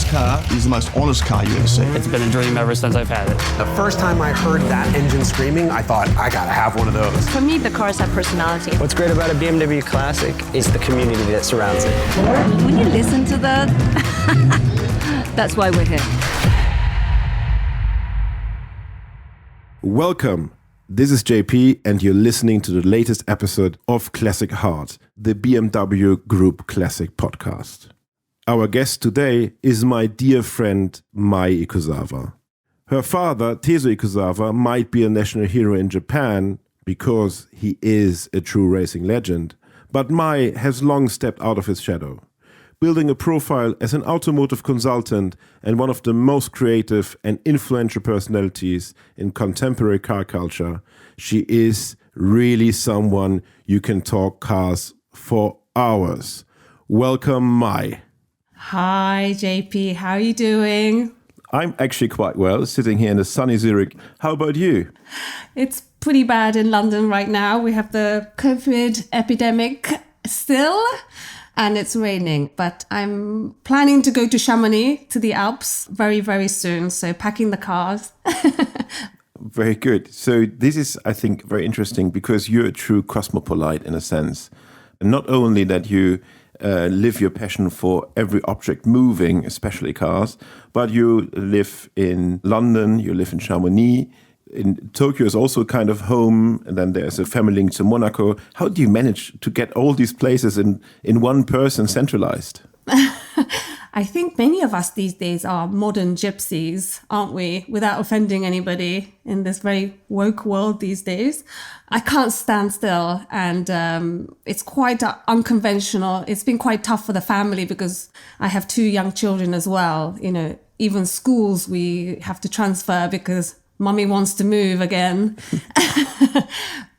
This car is the most honest car you ever see. It's been a dream ever since I've had it. The first time I heard that engine screaming, I thought, I gotta have one of those. For me, the cars have personality. What's great about a BMW Classic is the community that surrounds it. When you listen to that, that's why we're here. Welcome. This is JP, and you're listening to the latest episode of Classic Heart, the BMW Group Classic podcast. Our guest today is my dear friend Mai Ikuzawa. Her father, Tetsu Ikuzawa, might be a national hero in Japan because he is a true racing legend, but Mai has long stepped out of his shadow. Building a profile as an automotive consultant and one of the most creative and influential personalities in contemporary car culture, she is really someone you can talk cars for hours. Welcome, Mai. Hi, JP. How are you doing? I'm actually quite well, sitting here in the sunny Zurich. How about you? It's pretty bad in London right now. We have the COVID epidemic still. And it's raining, but I'm planning to go to Chamonix, to the Alps, very, very soon. So packing the cars. Very good. So this is, I think, very interesting because you're a true cosmopolite in a sense. And not only that you live your passion for every object moving, especially cars, but you live in London, you live in Chamonix. In Tokyo is also kind of home, and then there's a family link to Monaco. How do you manage to get all these places in one person centralized? I think many of us these days are modern gypsies, aren't we? Without offending anybody in this very woke world these days. I can't stand still, and it's quite unconventional. It's been quite tough for the family because I have two young children as well. You know, even schools we have to transfer because Mummy wants to move again.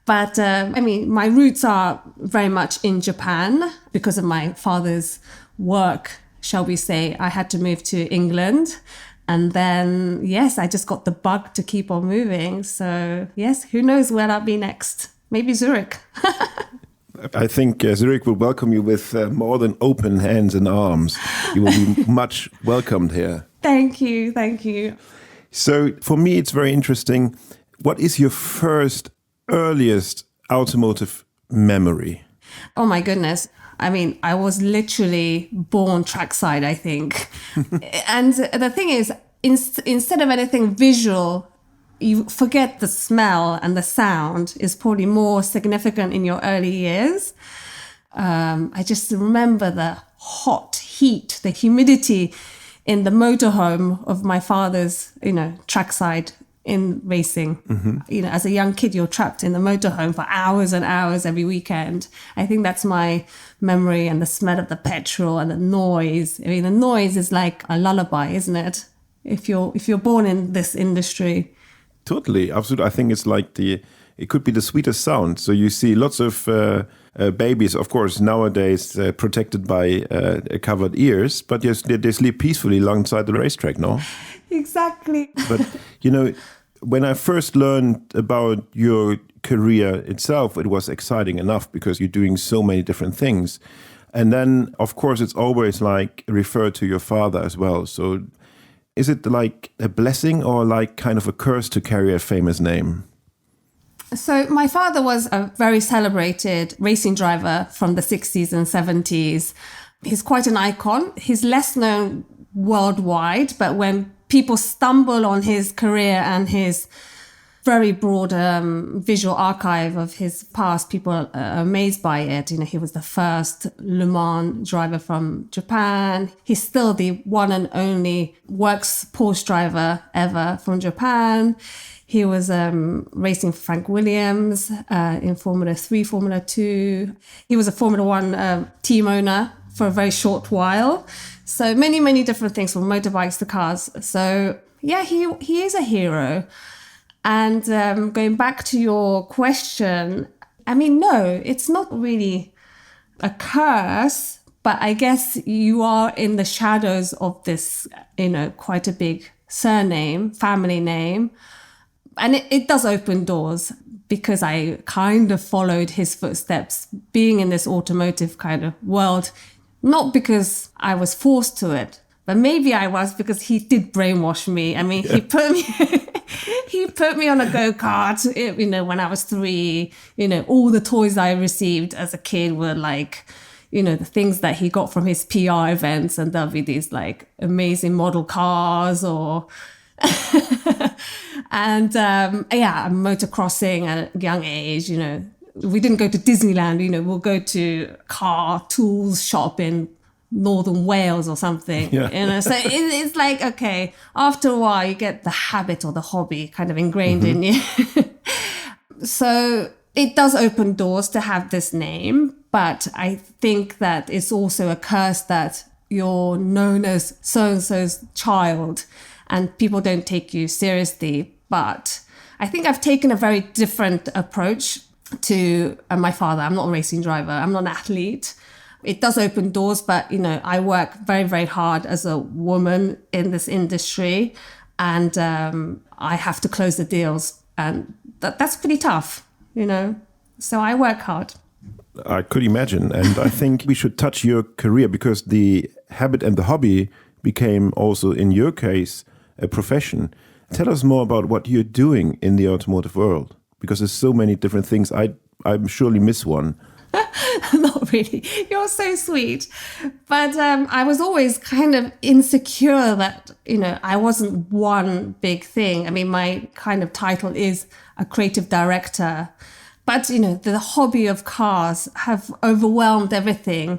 But my roots are very much in Japan because of my father's work, shall we say. I had to move to England. And then, yes, I just got the bug to keep on moving. So, yes, who knows where I'll be next? Maybe Zurich. I think Zurich will welcome you with more than open hands and arms. You will be much welcomed here. Thank you. Thank you. So for me, it's very interesting. What is your earliest automotive memory? Oh, my goodness. I mean, I was literally born trackside, I think. And the thing is, instead of anything visual, you forget the smell and the sound is probably more significant in your early years. I just remember the hot heat, the humidity in the motorhome of my father's, trackside in racing. Mm-hmm. As a young kid, you're trapped in the motorhome for hours and hours every weekend. I think that's my memory, and the smell of the petrol and the noise. I mean, the noise is like a lullaby, isn't it? If you're born in this industry. Totally, absolutely. I think it's like it could be the sweetest sound. So you see lots of babies, of course, nowadays protected by covered ears, but yes, they sleep peacefully alongside the racetrack, no? Exactly. But, when I first learned about your career itself, it was exciting enough because you're doing so many different things. And then, of course, it's always like referred to your father as well. So is it like a blessing or like kind of a curse to carry a famous name? So my father was a very celebrated racing driver from the 60s and 70s. He's quite an icon. He's less known worldwide, but when people stumble on his career and his very broad visual archive of his past, people are amazed by it. He was the first Le Mans driver from Japan. He's still the one and only works Porsche driver ever from Japan. He was racing for Frank Williams in Formula 3, Formula 2. He was a Formula 1 team owner for a very short while. So many, many different things, from motorbikes to cars. So yeah, he is a hero. And going back to your question, I mean, no, it's not really a curse, but I guess you are in the shadows of this, quite a big surname, family name. And it does open doors because I kind of followed his footsteps, being in this automotive kind of world, not because I was forced to it, But maybe I was, because he did brainwash me. I mean, he put me on a go-kart, when I was 3. All the toys I received as a kid were like, the things that he got from his PR events, and there'll be these like amazing model cars or and motocrossing at a young age. We didn't go to Disneyland, we'll go to car tools shop in Northern Wales or something. So it's like, okay, after a while you get the habit or the hobby kind of ingrained in you. So it does open doors to have this name, but I think that it's also a curse that you're known as so-and-so's child and people don't take you seriously. But I think I've taken a very different approach to my father. I'm not a racing driver. I'm not an athlete. It does open doors, but, I work very, very hard as a woman in this industry, and I have to close the deals, and that's pretty tough, So I work hard. I could imagine. And I think we should touch your career, because the habit and the hobby became also, in your case, a profession. Tell us more about what you're doing in the automotive world, because there's so many different things. I'm surely miss one. Not really. You're so sweet. But I was always kind of insecure that, I wasn't one big thing. I mean, my kind of title is a creative director. But, the hobby of cars have overwhelmed everything.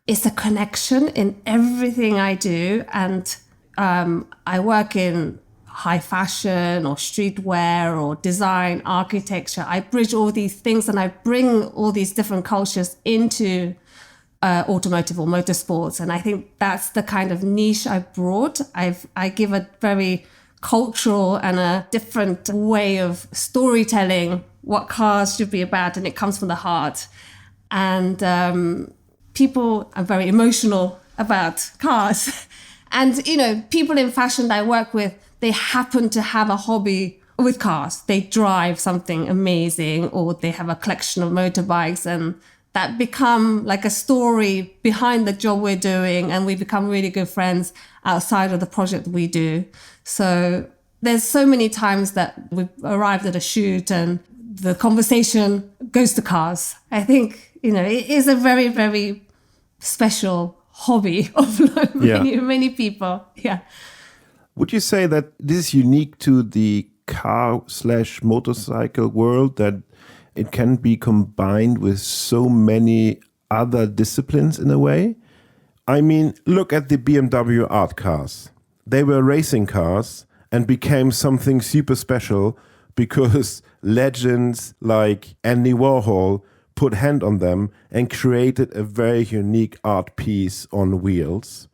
It's a connection in everything I do. And I work in high fashion or streetwear or design, architecture. I bridge all these things and I bring all these different cultures into automotive or motorsports. And I think that's the kind of niche I brought. I give a very cultural and a different way of storytelling what cars should be about, and it comes from the heart. And people are very emotional about cars. And, people in fashion that I work with, they happen to have a hobby with cars. They drive something amazing, or they have a collection of motorbikes, and that become like a story behind the job we're doing. And we become really good friends outside of the project we do. So there's so many times that we've arrived at a shoot and the conversation goes to cars. I think, it is a very, very special hobby of many people. Yeah. Would you say that this is unique to the car/motorcycle world, that it can be combined with so many other disciplines in a way? I mean, look at the BMW art cars. They were racing cars and became something super special because legends like Andy Warhol put hand on them and created a very unique art piece on wheels.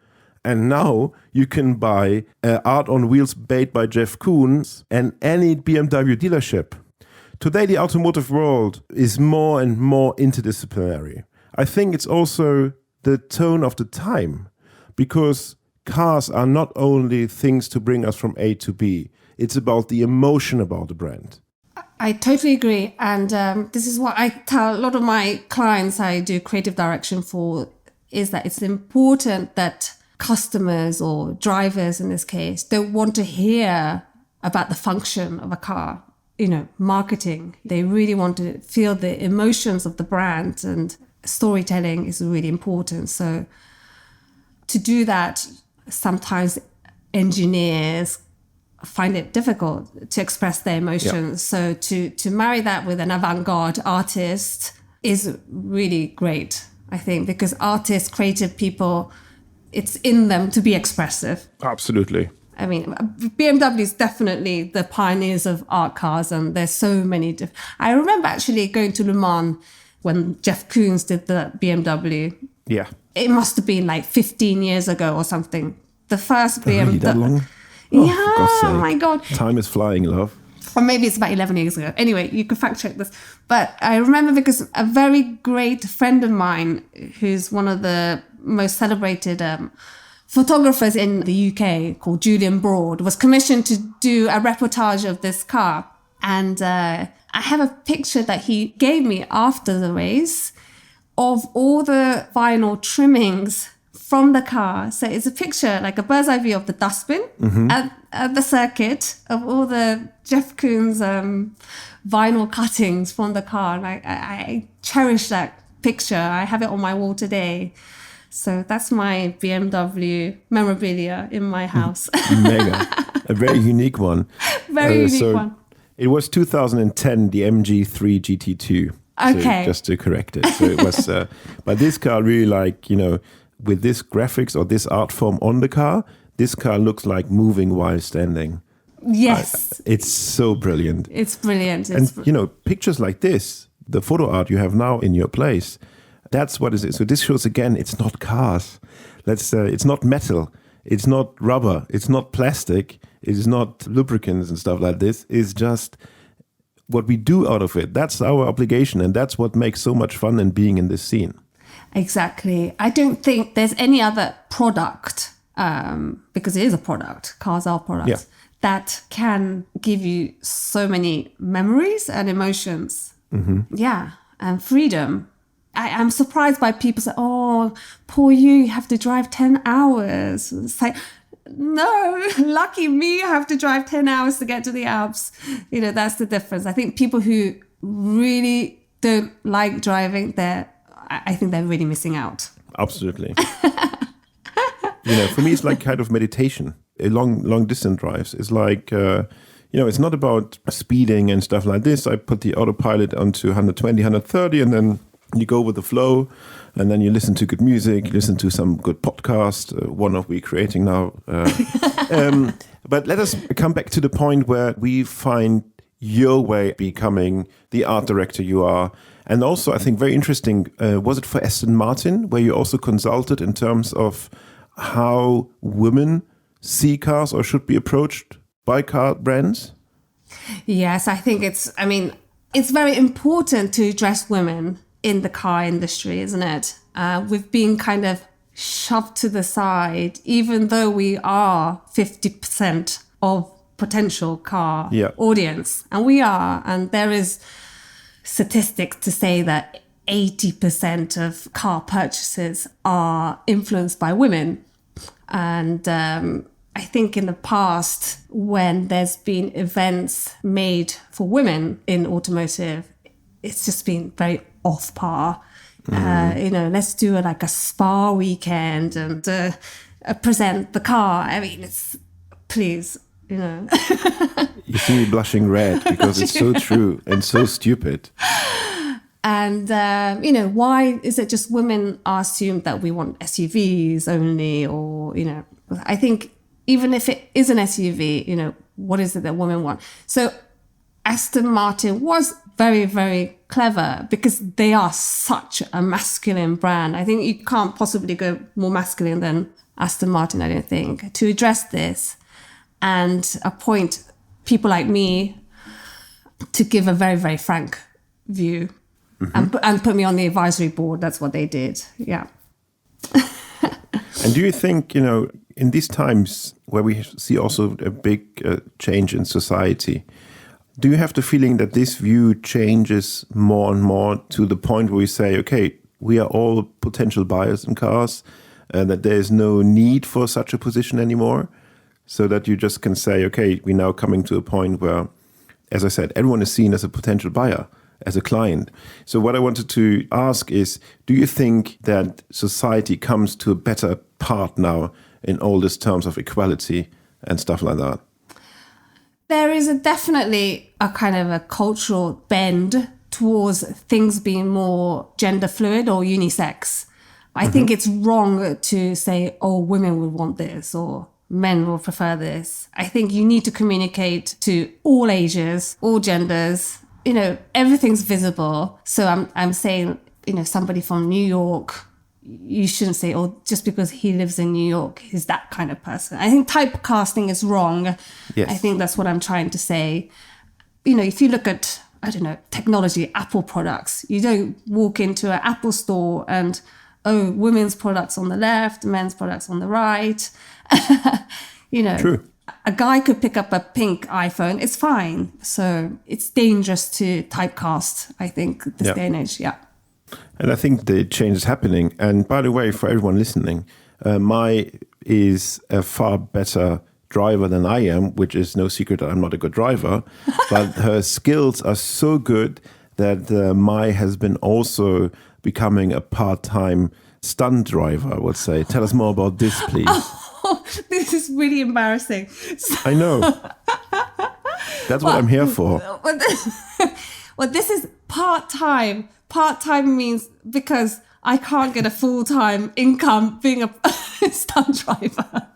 And now you can buy art on wheels made by Jeff Koons and any BMW dealership. Today, the automotive world is more and more interdisciplinary. I think it's also the tone of the time, because cars are not only things to bring us from A to B. It's about the emotion about the brand. I totally agree. And this is what I tell a lot of my clients I do creative direction for, is that it's important that customers, or drivers in this case, don't want to hear about the function of a car, marketing. They really want to feel the emotions of the brand, and storytelling is really important. So to do that, sometimes engineers find it difficult to express their emotions. So to marry that with an avant-garde artist is really great, I think, because artists, creative people, it's in them to be expressive. Absolutely. I mean, BMW is definitely the pioneers of art cars, and there's so many. I remember actually going to Le Mans when Jeff Koons did the BMW. Yeah. It must have been like 15 years ago or something. The first BMW. Really that long? Oh my God. Time is flying, love. Or maybe it's about 11 years ago. Anyway, you can fact check this. But I remember because a very great friend of mine, who's one of the most celebrated photographers in the UK, called Julian Broad, was commissioned to do a reportage of this car. And I have a picture that he gave me after the race of all the vinyl trimmings from the car. So it's a picture, like a bird's eye view of the dustbin at the circuit of all the Jeff Koons vinyl cuttings from the car. And I cherish that picture. I have it on my wall today. So that's my BMW memorabilia in my house. Mega. A very unique one. Very unique one. It was 2010, the MG3 GT2. Okay. So just to correct it. So it was, but this car really like, with this graphics or this art form on the car, this car looks like moving while standing. Yes. It's so brilliant. It's brilliant. Pictures like this, the photo art you have now in your place, that's what it is. So this shows again, it's not cars. It's not metal. It's not rubber. It's not plastic. It is not lubricants and stuff like this. It's just what we do out of it. That's our obligation. And that's what makes so much fun in being in this scene. Exactly. I don't think there's any other product, because it is a product, cars are products, that can give you so many memories and emotions. Yeah. And freedom. I'm surprised by people say, oh, poor you have to drive 10 hours. It's like, no, lucky me, I have to drive 10 hours to get to the Alps. That's the difference. I think people who really don't like driving, I think they're really missing out. Absolutely. For me, it's like kind of meditation. Long distance drives. It's like, it's not about speeding and stuff like this. I put the autopilot onto 120, 130, and then you go with the flow, and then you listen to good music, you listen to some good podcast, one of we creating now. But let us come back to the point where we find your way becoming the art director you are. And also, I think very interesting, was it for Aston Martin, where you also consulted in terms of how women see cars or should be approached by car brands? Yes, I think it's very important to address women in the car industry, isn't it? We've been kind of shoved to the side, even though we are 50% of potential car audience. And we are. And there is statistics to say that 80% of car purchases are influenced by women. And I think in the past, when there's been events made for women in automotive, it's just been very off par. Let's do a spa weekend and present the car. Please. You see me blushing red because it's so true and so stupid. And, why is it just women are assumed that we want SUVs only? Or, I think even if it is an SUV, what is it that women want? So Aston Martin was very, very clever because they are such a masculine brand. I think you can't possibly go more masculine than Aston Martin, I don't think, to address this and appoint people like me to give a very, very frank view and put me on the advisory board. That's what they did. Yeah. And do you think, in these times where we see also a big change in society, do you have the feeling that this view changes more and more to the point where we say, okay, we are all potential buyers in cars, and that there is no need for such a position anymore? So that you just can say, okay, we're now coming to a point where, as I said, everyone is seen as a potential buyer, as a client. So what I wanted to ask is, do you think that society comes to a better part now in all these terms of equality and stuff like that? There is definitely a kind of a cultural bend towards things being more gender fluid or unisex. I think it's wrong to say, oh, women would want this or men will prefer this. I think you need to communicate to all ages, all genders. Everything's visible. So I'm saying, somebody from New York, you shouldn't say, oh, just because he lives in New York, he's that kind of person. I think typecasting is wrong. Yes. I think that's what I'm trying to say. If you look at, technology, Apple products, you don't walk into an Apple store and, oh, women's products on the left, men's products on the right. True. A guy could pick up a pink iPhone. It's fine. So it's dangerous to typecast, I think, this day and age. Yeah. And I think the change is happening. And by the way, for everyone listening, Mai is a far better driver than I am, which is no secret that I'm not a good driver. But her skills are so good that Mai has been also becoming a part-time stunt driver, I would say. Tell us more about this, please. Oh, this is really embarrassing. I know. That's what I'm here for. Well, this is part-time. Part-time means because I can't get a full-time income being a stunt driver.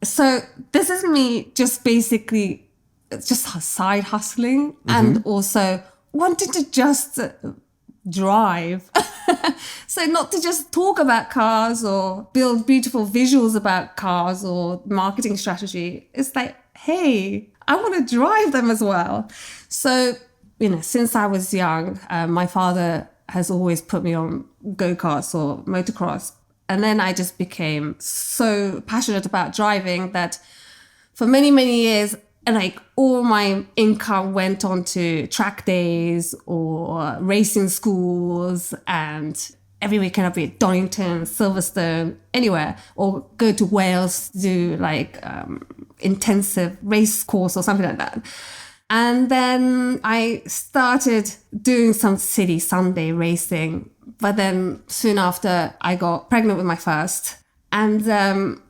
So this is me just basically just side hustling and also wanting to just drive. So not to just talk about cars or build beautiful visuals about cars or marketing strategy. It's like, hey, I want to drive them as well. So, since I was young, my father has always put me on go-karts or motocross. And then I just became so passionate about driving that for many, many years, like all my income went on to track days or racing schools, and every weekend I'd be at Donington, Silverstone, anywhere, or go to Wales to do like intensive race course or something like that. And then I started doing some city Sunday racing. But then soon after, I got pregnant with my first. And, I'm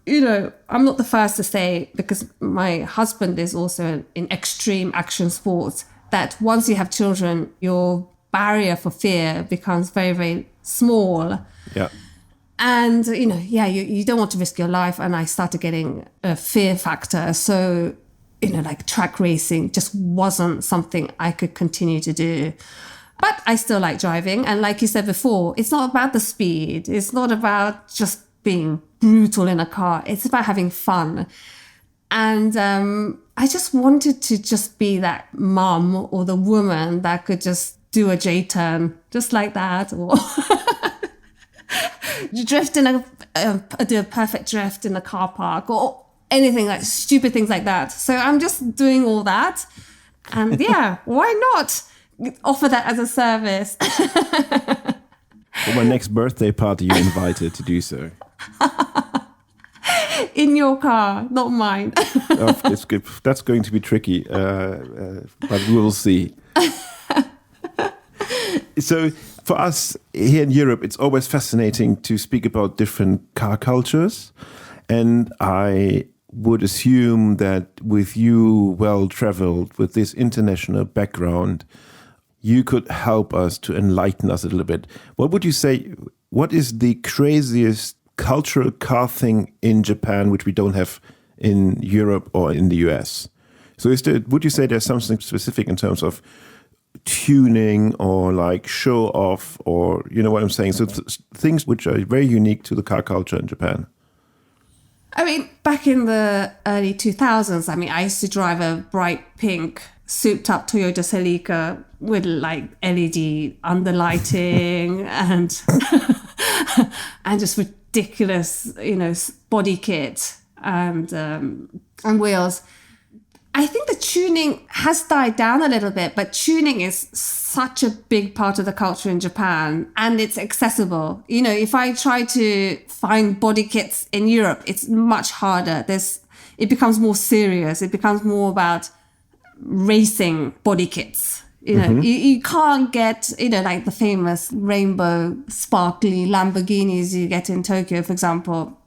not the first to say, because my husband is also in extreme action sports, that once you have children, your barrier for fear becomes very, very small. Yeah. And, you don't want to risk your life. And I started getting a fear factor. So, like track racing just wasn't something I could continue to do. But I still like driving. And like you said before, it's not about the speed. It's not about just being brutal in a car. It's about having fun. And I just wanted to just be that mum or the woman that could just do a J-turn just like that, or drift do a perfect drift in a car park, or anything like stupid things like that. So I'm just doing all that. And yeah, why not offer that as a service? For my next birthday party, you're invited to do so. In your car, not mine. Oh, it's good. That's going to be tricky, but we will see. So for us here in Europe, it's always fascinating to speak about different car cultures. And I would assume that with you well-traveled, with this international background, you could help us to enlighten us a little bit. What would you say, what is the craziest cultural car thing in Japan which we don't have in Europe or in the US? So would you say there's something specific in terms of tuning or like show off, or you know what I'm saying? So things which are very unique to the car culture in Japan. I mean, back in the early 2000s, I used to drive a bright pink souped up Toyota Celica with like LED underlighting and and just ridiculous, body kit and wheels. I think the tuning has died down a little bit, but tuning is such a big part of the culture in Japan, and it's accessible. If I try to find body kits in Europe, it's much harder. It becomes more serious. It becomes more about racing body kits. You can't get, like the famous rainbow sparkly Lamborghinis you get in Tokyo, for example.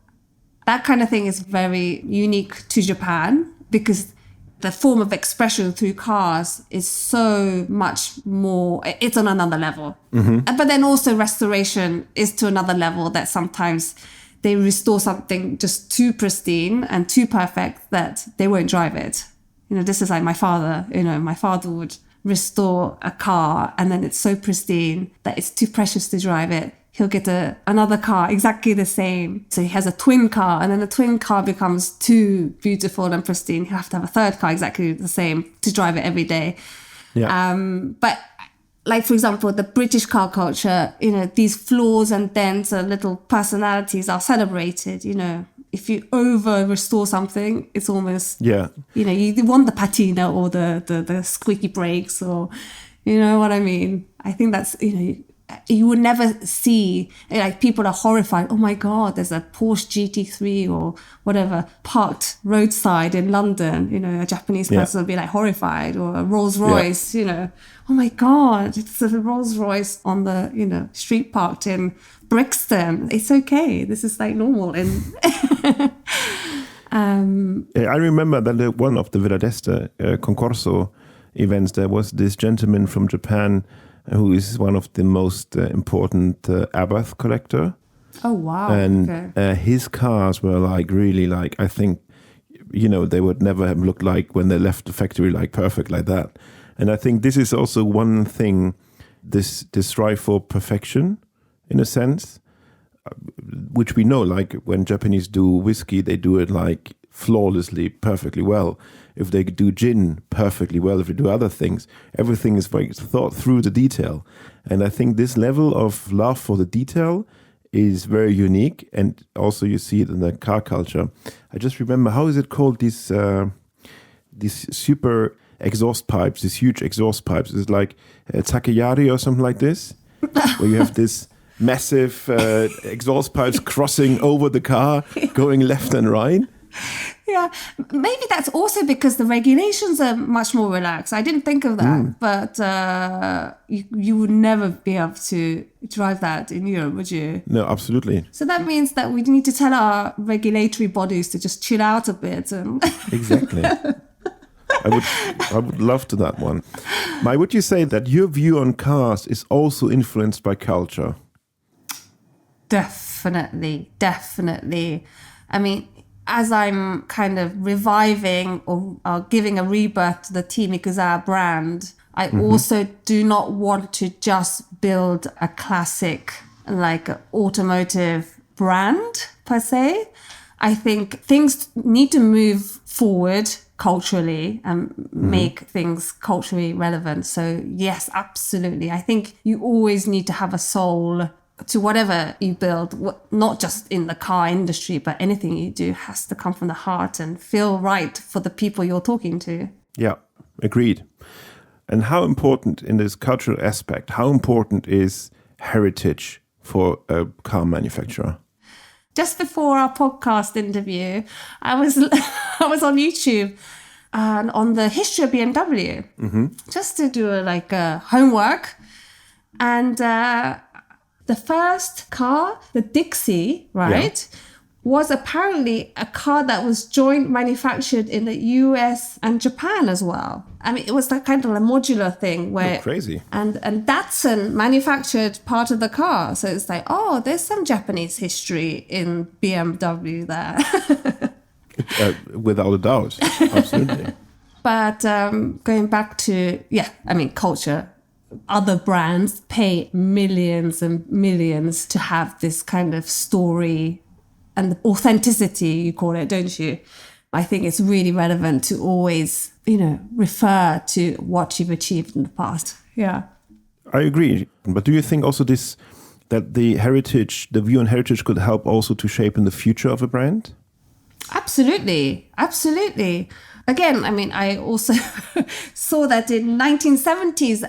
That kind of thing is very unique to Japan because the form of expression through cars is so much more, it's on another level. Mm-hmm. But then also restoration is to another level, that sometimes they restore something just too pristine and too perfect that they won't drive it. This is like my father. My father would restore a car and then it's so pristine that it's too precious to drive it. He'll get another car exactly the same. So he has a twin car, and then the twin car becomes too beautiful and pristine. He'll have to have a third car exactly the same to drive it every day. Yeah. But like, for example, the British car culture, these flaws and dents and little personalities are celebrated. If you over restore something, it's almost, you want the patina or the squeaky brakes, or, you know what I mean? I think that's, you would never see, like, people are horrified. Oh my God, there's a Porsche GT3 or whatever parked roadside in London. You know, a Japanese person would be like horrified, or a Rolls Royce, you know, oh my God, it's a Rolls Royce on the, you know, street parked in Brixton. It's okay. This is like normal. And I remember that at one of the Villa d'Este Concorso events, there was this gentleman from Japan who is one of the most important Abarth collector. oh wow. And his cars were like really like, I think, you know, they would never have looked like when they left the factory like perfect like that. And I think this is also one thing, this strive for perfection in a sense, which we know, like when Japanese do whiskey, they do it like flawlessly, perfectly well. If they do gin perfectly well, if they do other things, everything is very thought through the detail. And I think this level of love for the detail is very unique. And also you see it in the car culture. I just remember, how is it called? These super exhaust pipes, these huge exhaust pipes. It's like Takayari or something like this, where you have this massive exhaust pipes crossing over the car, going left and right. Yeah, maybe that's also because the regulations are much more relaxed. I didn't think of that, but you would never be able to drive that in Europe, would you? No, absolutely. So that means that we need to tell our regulatory bodies to just chill out a bit. And Exactly. I would love to that one. Mai, would you say that your view on cars is also influenced by culture? Definitely. I mean, as I'm kind of reviving or giving a rebirth to the Team Ikuzawa brand, I also do not want to just build a classic, like, automotive brand per se. I think things need to move forward culturally and make things culturally relevant. So yes, absolutely. I think you always need to have a soul to whatever you build, not just in the car industry, but anything you do has to come from the heart and feel right for the people you're talking to. Yeah, agreed. And how important in this cultural aspect, how important is heritage for a car manufacturer? Just before our podcast interview, I was on YouTube and on the history of BMW, just to do a homework. And the first car, the Dixie, right, was apparently a car that was joint manufactured in the US and Japan as well. I mean, it was that kind of a modular thing where... Oh, crazy. And Datsun manufactured part of the car. So it's like, oh, there's some Japanese history in BMW there. Without a doubt. Absolutely. But going back to, culture. Other brands pay millions and millions to have this kind of story and authenticity, you call it, don't you? I think it's really relevant to always, refer to what you've achieved in the past. Yeah. I agree. But do you think also that the view on heritage could help also to shape in the future of a brand? Absolutely. Again, I mean, I also saw that in 1970s,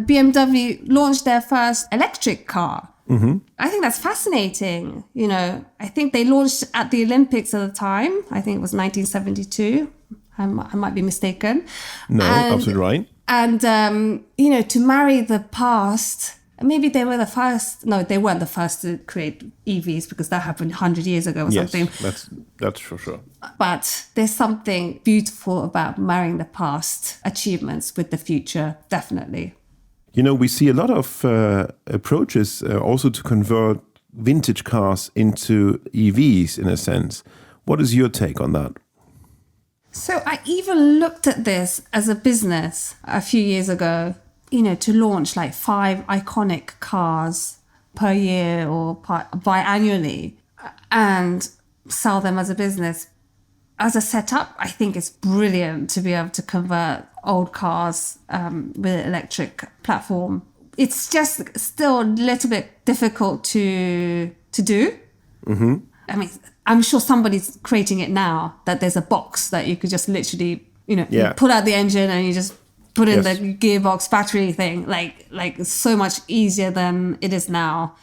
BMW launched their first electric car. I think that's fascinating. I think they launched at the Olympics at the time. I think it was 1972. I might be mistaken. No, absolutely right. And, to marry the past... Maybe they were the first. No, they weren't the first to create EVs because that happened 100 years ago or something. That's for sure. But there's something beautiful about marrying the past achievements with the future, definitely. We see a lot of approaches also to convert vintage cars into EVs in a sense. What is your take on that? So I even looked at this as a business a few years ago. To launch like 5 iconic cars per year or biannually and sell them as a business. As a setup, I think it's brilliant to be able to convert old cars with an electric platform. It's just still a little bit difficult to do. I mean, I'm sure somebody's creating it now, that there's a box that you could just literally, you pull out the engine and you just put in Yes. the gearbox battery thing, like so much easier than it is now.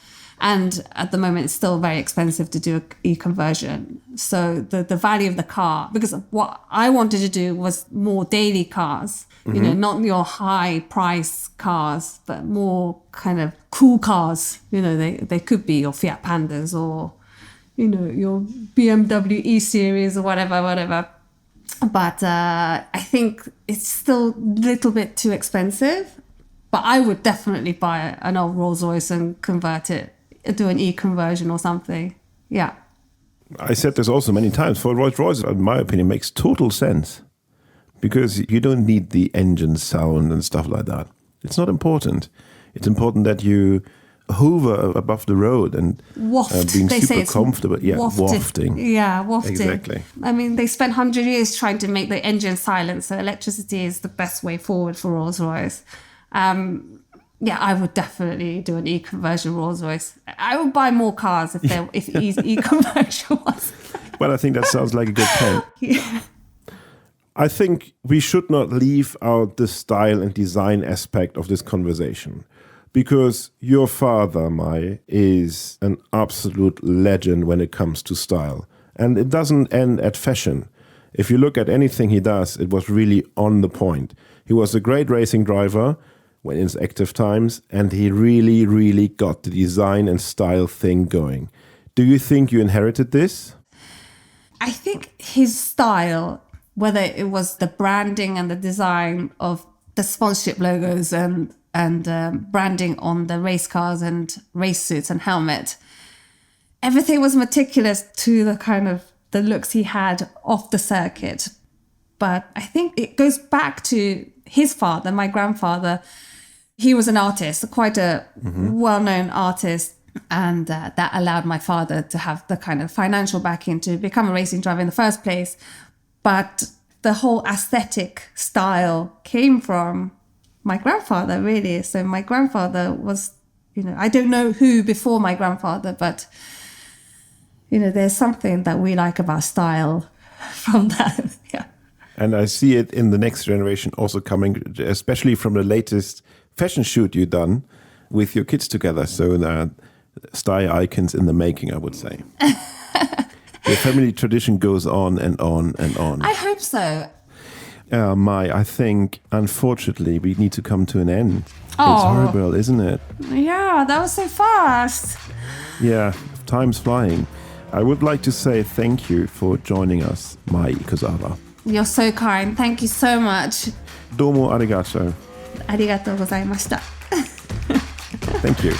And at the moment, it's still very expensive to do an e-conversion. So the value of the car, because what I wanted to do was more daily cars, you know, not your high price cars, but more kind of cool cars. You know, they could be your Fiat Pandas or, you know, your BMW E-Series or whatever. But I think it's still a little bit too expensive. But I would definitely buy an old Rolls Royce and convert it, do an e-conversion or something. Yeah. I said this also many times. For Rolls-Royce, in my opinion, makes total sense. Because you don't need the engine sound and stuff like that. It's not important. It's important that you hover above the road and Waft. being They say super it's comfortable. Yeah, wafted. wafting. Yeah, wafting. Exactly. I mean, they spent 100 years trying to make the engine silent, so electricity is the best way forward for Rolls-Royce. Yeah, I would definitely do an e-conversion Rolls-Royce. I would buy more cars if e-conversion was. Well, I think that sounds like a good plan. Yeah. I think we should not leave out the style and design aspect of this conversation. Because your father, Mai, is an absolute legend when it comes to style. And it doesn't end at fashion. If you look at anything he does, it was really on the point. He was a great racing driver when in his active times, and he really, really got the design and style thing going. Do you think you inherited this? I think his style, whether it was the branding and the design of the sponsorship logos and branding on the race cars and race suits and helmet, everything was meticulous to the kind of the looks he had off the circuit. But I think it goes back to his father, my grandfather. He was an artist, quite a well-known artist. And that allowed my father to have the kind of financial backing to become a racing driver in the first place. But the whole aesthetic style came from my grandfather, really. So my grandfather was, you know, I don't know who before my grandfather, but, you know, there's something that we like about style from that. Yeah. And I see it in the next generation also coming, especially from the latest fashion shoot you've done with your kids together. So style icons in the making, I would say. The family tradition goes on and on and on. I hope so. Mai, I think, unfortunately, we need to come to an end. It's Oh. horrible, isn't it? Yeah, that was so fast. Yeah, time's flying. I would like to say thank you for joining us, Mai Ikuzawa. You're so kind. Thank you so much. Domo arigato. ありがとうございました。Thank you.